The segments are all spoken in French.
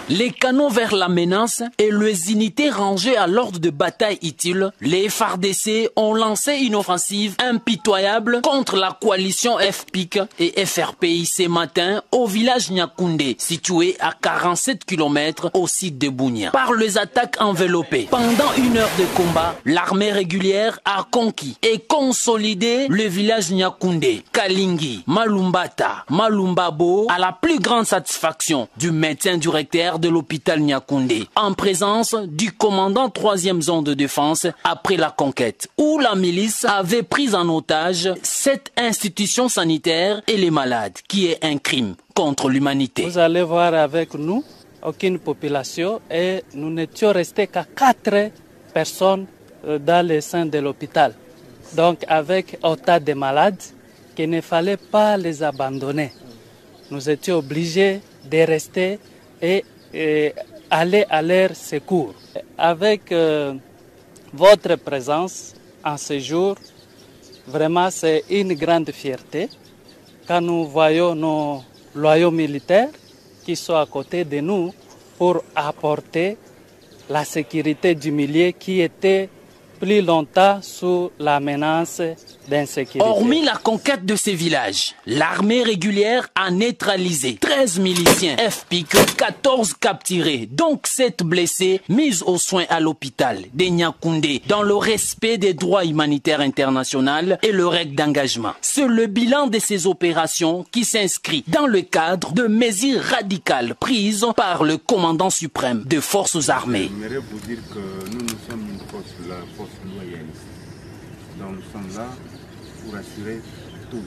les canons vers la menace et les unités rangées à l'ordre de bataille utile, les FARDC ont lancé une offensive impitoyable contre la coalition FPIC et FRPI ce matin au village Nyakoundé, situé à 47 km au site de Bunia. Par les attaques enveloppées, pendant une heure de combat, l'armée régulière a conquis et consolidé le village Nyakoundé, Kalingi, Malumbata, Malumbabo, à la plus grande satisfaction du médecin directeur de l'hôpital Nyakoundé, en présence du commandant 3e zone de défense après la conquête, où la milice avait pris en otage cette institution sanitaire et les malades, qui est un crime contre l'humanité. Vous allez voir avec nous aucune population et nous n'étions restés qu'à 4 personnes dans le sein de l'hôpital. Donc avec autant de malades qu'il ne fallait pas les abandonner. Nous étions obligés de rester et aller à leur secours. Avec votre présence en ce jour, vraiment c'est une grande fierté quand nous voyons nos loyaux militaires qui sont à côté de nous pour apporter la sécurité du milieu qui était plus longtemps sous la menace d'insécurité. Hormis la conquête de ces villages, l'armée régulière a neutralisé 13 miliciens FPIC, 14 capturés, donc 7 blessés, mis aux soins à l'hôpital de Nyakoundé dans le respect des droits humanitaires internationaux et le règle d'engagement. C'est le bilan de ces opérations qui s'inscrit dans le cadre de mesures radicales prises par le commandant suprême des forces armées. J'aimerais vous dire que nous sommes une force, la force loyaliste. Donc nous sommes là pour assurer tout.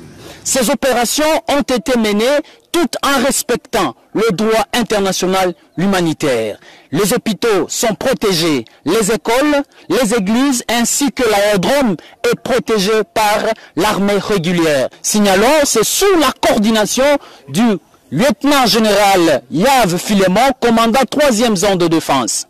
Ces opérations ont été menées toutes en respectant le droit international humanitaire. Les hôpitaux sont protégés, les écoles, les églises ainsi que l'aérodrome est protégé par l'armée régulière. Signalons, c'est sous la coordination du lieutenant général Yves Filemon, commandant 3e zone de défense.